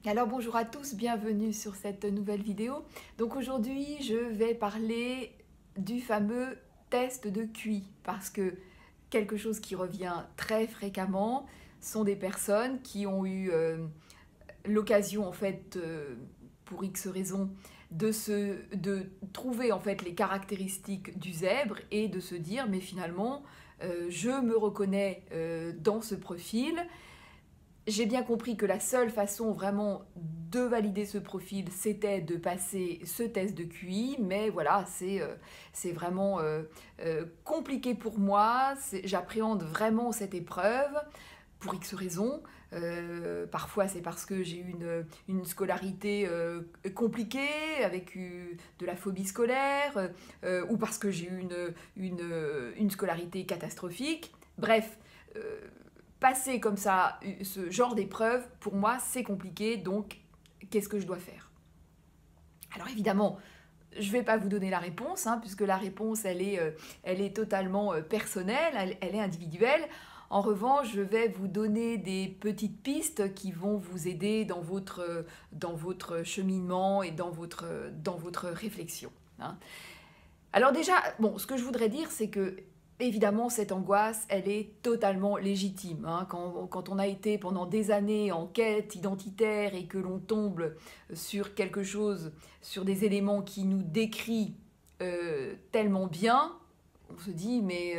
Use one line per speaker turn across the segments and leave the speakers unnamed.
Alors bonjour à tous, bienvenue sur cette nouvelle vidéo. Donc aujourd'hui je vais parler du fameux test de QI parce que quelque chose qui revient très fréquemment sont des personnes qui ont eu l'occasion en fait pour X raisons de trouver en fait les caractéristiques du zèbre et de se dire mais finalement je me reconnais dans ce profil. J'ai bien compris que la seule façon vraiment de valider ce profil, c'était de passer ce test de QI, mais voilà, c'est vraiment compliqué pour moi. J'appréhende vraiment cette épreuve pour X raisons. Parfois, c'est parce que j'ai eu une scolarité compliquée, avec de la phobie scolaire, ou parce que j'ai eu une scolarité catastrophique. Bref, passer comme ça ce genre d'épreuve, pour moi, c'est compliqué, donc qu'est-ce que je dois faire? Alors évidemment, je ne vais pas vous donner la réponse, hein, puisque la réponse, elle est totalement personnelle, elle est individuelle. En revanche, je vais vous donner des petites pistes qui vont vous aider dans votre cheminement et dans votre réflexion, hein. Alors déjà, bon, ce que je voudrais dire, c'est que évidemment, cette angoisse, elle est totalement légitime, hein. Quand on a été pendant des années en quête identitaire et que l'on tombe sur quelque chose, sur des éléments qui nous décrit tellement bien, on se dit, mais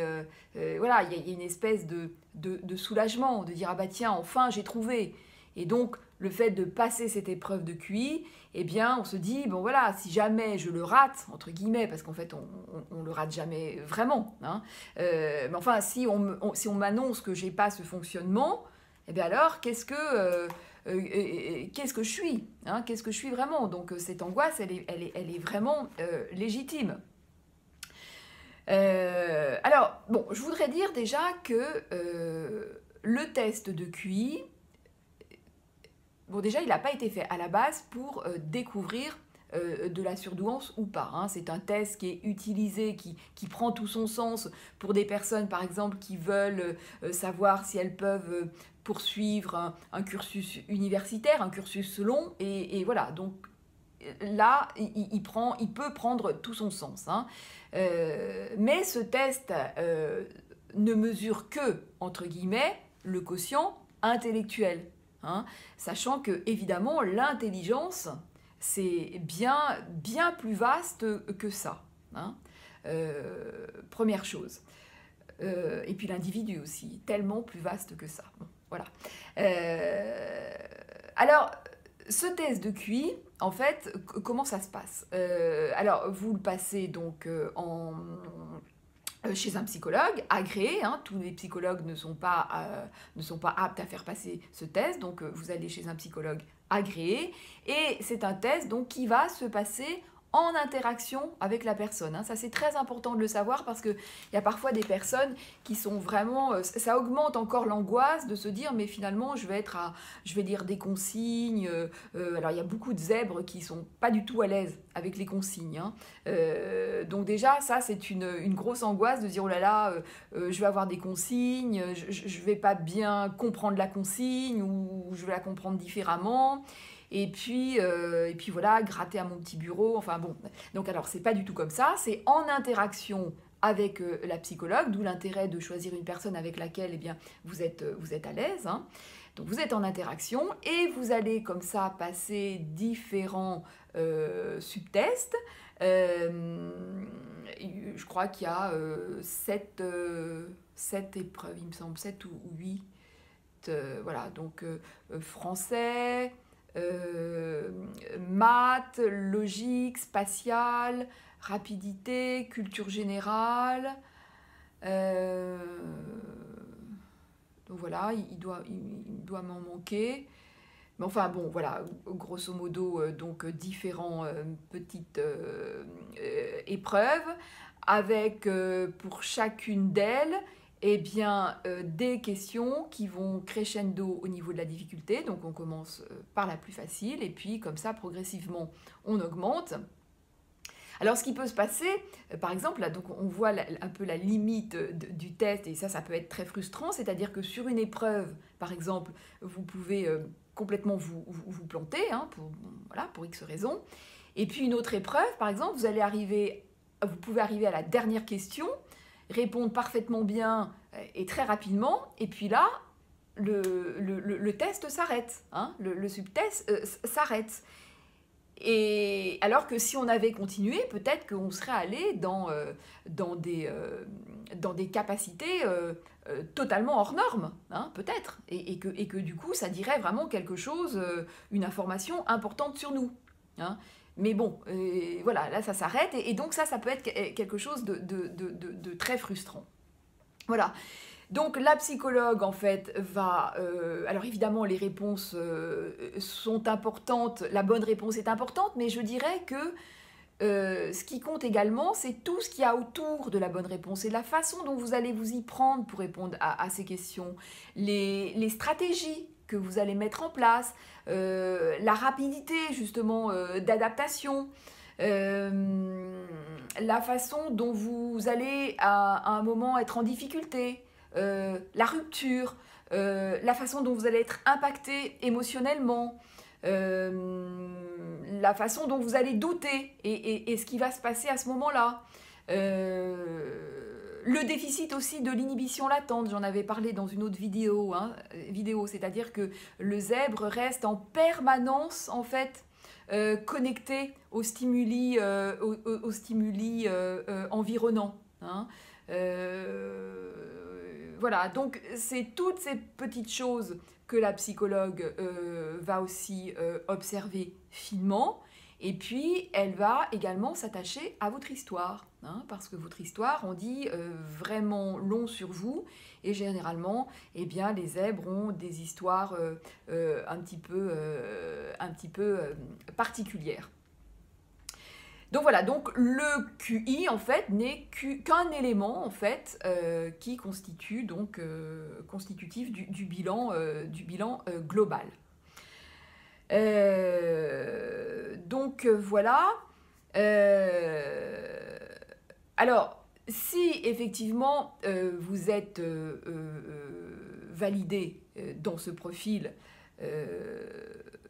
voilà, il y a une espèce de soulagement, de dire, ah bah tiens, enfin j'ai trouvé. Et donc, le fait de passer cette épreuve de QI, eh bien, on se dit, bon voilà, si jamais je le rate, entre guillemets, parce qu'en fait, on le rate jamais vraiment, hein, mais enfin, si on m'annonce que j'ai pas ce fonctionnement, eh bien alors, qu'est-ce que je suis, hein, qu'est-ce que je suis vraiment? Donc, cette angoisse, elle est vraiment légitime. Alors, bon, je voudrais dire déjà que le test de QI, bon, déjà, il n'a pas été fait à la base pour découvrir de la surdouance ou pas, hein. C'est un test qui est utilisé, qui prend tout son sens pour des personnes, par exemple, qui veulent savoir si elles peuvent poursuivre un cursus universitaire, un cursus long, et voilà. Donc là, il peut prendre tout son sens, hein. Mais ce test ne mesure que, entre guillemets, le quotient intellectuel, hein, sachant que, évidemment, l'intelligence, c'est bien plus vaste que ça, hein. Première chose. Et puis l'individu aussi, tellement plus vaste que ça. Bon, voilà. Alors, ce test de QI, en fait, comment ça se passe? Alors, vous le passez donc chez un psychologue agréé, hein. Tous les psychologues ne sont pas aptes à faire passer ce test, donc vous allez chez un psychologue agréé, et c'est un test donc, qui va se passer en interaction avec la personne, hein. Ça, c'est très important de le savoir parce qu'il y a parfois des personnes qui sont vraiment... ça augmente encore l'angoisse de se dire, mais finalement, je vais lire des consignes. Alors, il y a beaucoup de zèbres qui ne sont pas du tout à l'aise avec les consignes, hein. Donc déjà, ça, c'est une grosse angoisse de dire, oh là là, je vais avoir des consignes, je ne vais pas bien comprendre la consigne ou je vais la comprendre différemment. Et puis voilà, gratter à mon petit bureau, enfin bon. Donc alors, c'est pas du tout comme ça, c'est en interaction avec la psychologue, d'où l'intérêt de choisir une personne avec laquelle eh bien, vous êtes à l'aise, hein. Donc vous êtes en interaction et vous allez comme ça passer différents subtests. Je crois qu'il y a 7 épreuves, il me semble, 7 ou 8. Voilà, donc français, maths, logique, spatiale, rapidité, culture générale. Donc voilà, il doit m'en manquer. Mais enfin bon, voilà, grosso modo, donc différents petites épreuves, avec pour chacune d'elles, eh bien, des questions qui vont crescendo au niveau de la difficulté. Donc on commence par la plus facile, et puis comme ça, progressivement, on augmente. Alors, ce qui peut se passer, par exemple, là, donc on voit un peu la limite du test, et ça peut être très frustrant, c'est-à-dire que sur une épreuve, par exemple, vous pouvez complètement vous planter, hein, voilà, pour X raisons. Et puis une autre épreuve, par exemple, vous pouvez arriver à la dernière question, répondre parfaitement bien et très rapidement, et puis là, le test s'arrête, hein, le subtest s'arrête. Et alors que si on avait continué, peut-être qu'on serait allé dans des capacités totalement hors normes, hein, peut-être, et que du coup, ça dirait vraiment quelque chose, une information importante sur nous. Hein. Mais bon, voilà, là, ça s'arrête, et donc ça peut être quelque chose de très frustrant. Voilà. Donc la psychologue, en fait, va... alors évidemment, les réponses sont importantes, la bonne réponse est importante, mais je dirais que ce qui compte également, c'est tout ce qu'il y a autour de la bonne réponse et la façon dont vous allez vous y prendre pour répondre à ces questions, les stratégies que vous allez mettre en place, la rapidité, justement, d'adaptation, la façon dont vous allez à un moment être en difficulté, la rupture, la façon dont vous allez être impacté émotionnellement, la façon dont vous allez douter et ce qui va se passer à ce moment-là. Le déficit aussi de l'inhibition latente, j'en avais parlé dans une autre vidéo, c'est-à-dire que le zèbre reste en permanence, en fait, connecté aux stimuli, environnants. Hein. Voilà, donc c'est toutes ces petites choses que la psychologue va aussi observer finement, et puis elle va également s'attacher à votre histoire, hein, parce que votre histoire, on dit vraiment long sur vous, et généralement, eh bien, les zèbres ont des histoires un petit peu particulières. Donc voilà, donc le QI en fait n'est qu'un élément en fait qui constitue donc constitutif du bilan global. Donc voilà. Alors si effectivement vous êtes validé dans ce profil,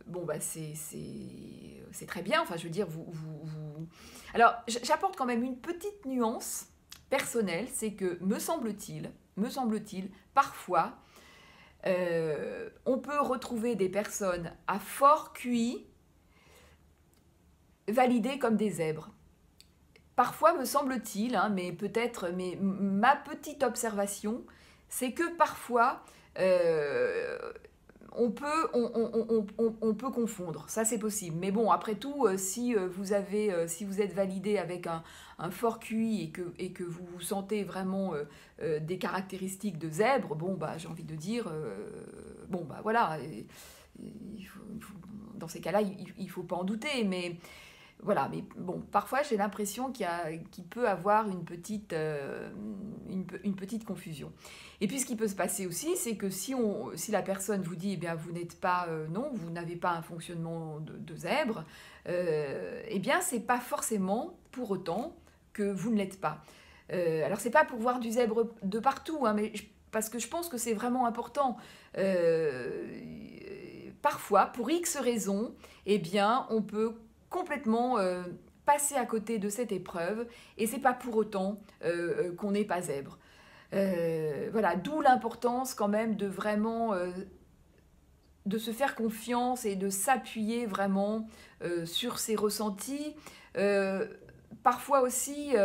bon bah c'est très bien, enfin je veux dire, Alors j'apporte quand même une petite nuance personnelle, c'est que me semble-t-il, parfois, on peut retrouver des personnes à fort QI validées comme des zèbres. Parfois, me semble-t-il, hein, mais peut-être, mais ma petite observation, c'est que parfois, on peut confondre, ça c'est possible. Mais bon, après tout, si vous êtes validé avec un fort QI et que vous vous sentez vraiment des caractéristiques de zèbre, bon, bah, j'ai envie de dire, bon, bah voilà, dans ces cas-là, il ne faut pas en douter, mais... Voilà, mais bon, parfois j'ai l'impression qu'il peut avoir une petite confusion. Et puis ce qui peut se passer aussi, c'est que si la personne vous dit, eh bien vous n'êtes pas, non, vous n'avez pas un fonctionnement de zèbre, eh bien c'est pas forcément pour autant que vous ne l'êtes pas. Alors c'est pas pour voir du zèbre de partout, hein, mais parce que je pense que c'est vraiment important. Parfois, pour X raisons, eh bien on peut complètement passer à côté de cette épreuve, et c'est pas pour autant qu'on n'est pas zèbre. Voilà, d'où l'importance quand même de vraiment de se faire confiance et de s'appuyer vraiment sur ses ressentis. Parfois aussi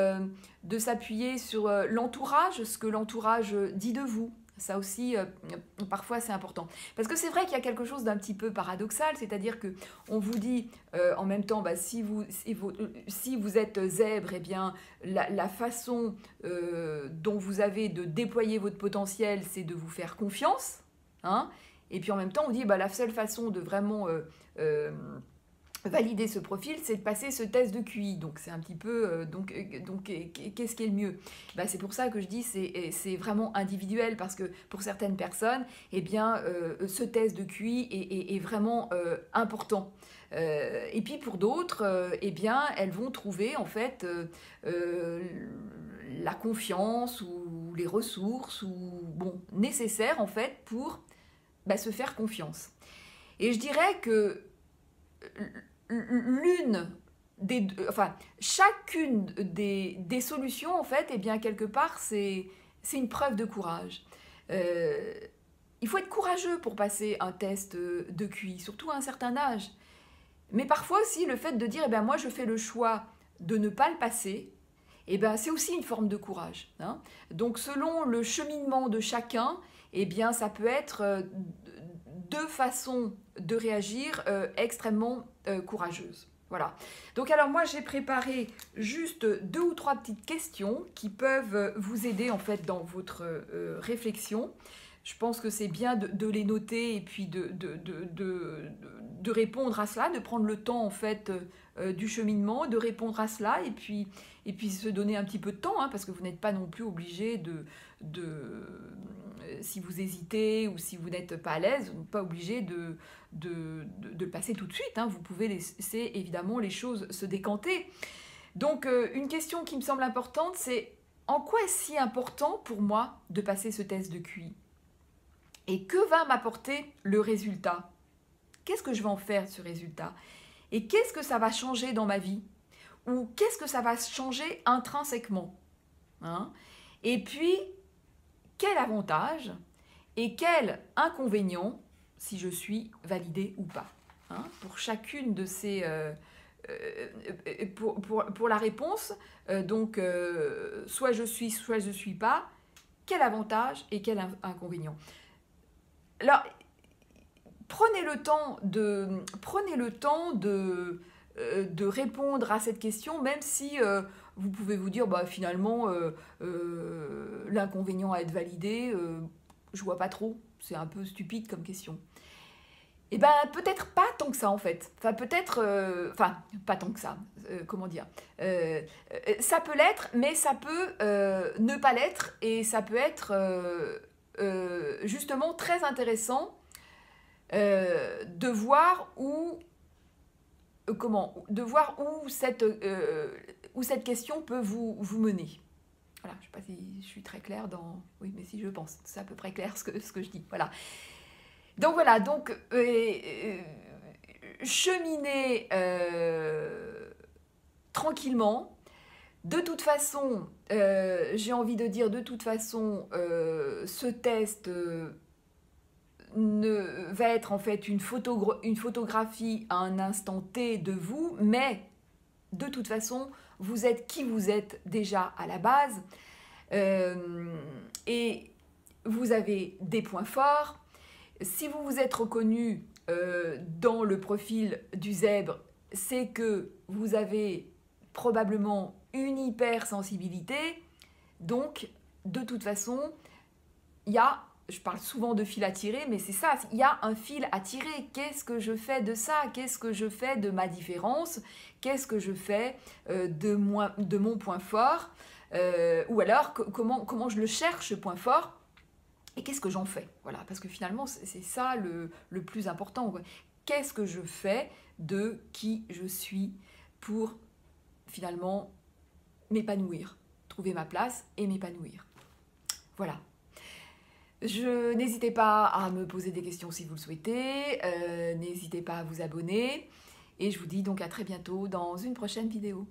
de s'appuyer sur l'entourage, ce que l'entourage dit de vous. Ça aussi, parfois, c'est important. Parce que c'est vrai qu'il y a quelque chose d'un petit peu paradoxal, c'est-à-dire qu'on vous dit en même temps, bah, si vous êtes zèbre, eh bien, la façon dont vous avez de déployer votre potentiel, c'est de vous faire confiance. Hein, et puis en même temps, on dit, bah, la seule façon de vraiment... valider ce profil, c'est de passer ce test de QI. Donc c'est un petit peu... donc qu'est-ce qui est le mieux? Bah, c'est pour ça que je dis c'est vraiment individuel, parce que pour certaines personnes, eh bien, ce test de QI est vraiment important. Et puis pour d'autres, eh bien, elles vont trouver en fait la confiance ou les ressources ou, bon, nécessaires en fait pour se faire confiance. Et je dirais que chacune des solutions, en fait, eh bien, quelque part, c'est une preuve de courage. Il faut être courageux pour passer un test de QI, surtout à un certain âge. Mais parfois aussi, le fait de dire, eh bien, moi, je fais le choix de ne pas le passer, eh bien, c'est aussi une forme de courage. Hein. Donc, selon le cheminement de chacun, eh bien, ça peut être deux façons de réagir extrêmement courageuses. Voilà. Donc, alors, moi, j'ai préparé juste 2 ou 3 petites questions qui peuvent vous aider, en fait, dans votre réflexion. Je pense que c'est bien de les noter et puis de répondre à cela, de prendre le temps en fait du cheminement, de répondre à cela et puis se donner un petit peu de temps, hein, parce que vous n'êtes pas non plus obligé si vous hésitez ou si vous n'êtes pas à l'aise, vous n'êtes pas obligé de passer tout de suite. Hein. Vous pouvez laisser évidemment les choses se décanter. Donc une question qui me semble importante, c'est en quoi est-ce si important pour moi de passer ce test de QI ? Et que va m'apporter le résultat? Qu'est-ce que je vais en faire de ce résultat? Et qu'est-ce que ça va changer dans ma vie? Ou qu'est-ce que ça va changer intrinsèquement? Hein? Et puis, quel avantage et quel inconvénient si je suis validée ou pas? Hein? Pour chacune de ces... pour la réponse, soit je suis pas, quel avantage et quel inconvénient? Alors, prenez le temps de répondre à cette question, même si vous pouvez vous dire, bah, finalement, l'inconvénient à être validé, je vois pas trop, c'est un peu stupide comme question. Eh bien, peut-être pas tant que ça, en fait. Enfin, peut-être... pas tant que ça. Comment dire ça peut l'être, mais ça peut ne pas l'être, et ça peut être... justement très intéressant de voir où cette question peut vous mener. Voilà, je ne sais pas si je suis très claire dans... Oui, mais si, je pense. C'est à peu près clair ce que je dis. Voilà. Donc voilà, cheminer tranquillement. De toute façon, j'ai envie de dire, ce test va être en fait une photographie à un instant T de vous, mais de toute façon, vous êtes qui vous êtes déjà à la base, et vous avez des points forts. Si vous vous êtes reconnu dans le profil du zèbre, c'est que vous avez probablement une hypersensibilité. Donc, de toute façon, je parle souvent de fil à tirer, mais c'est ça, il y a un fil à tirer. Qu'est-ce que je fais de ça? Qu'est-ce que je fais de ma différence? Qu'est-ce que je fais de mon point fort? Ou alors, comment je le cherche, ce point fort? Et qu'est-ce que j'en fais? Voilà, parce que finalement, c'est ça le plus important. Qu'est-ce que je fais de qui je suis pour finalement m'épanouir, trouver ma place et m'épanouir. Voilà. N'hésitez pas à me poser des questions si vous le souhaitez, n'hésitez pas à vous abonner, et je vous dis donc à très bientôt dans une prochaine vidéo.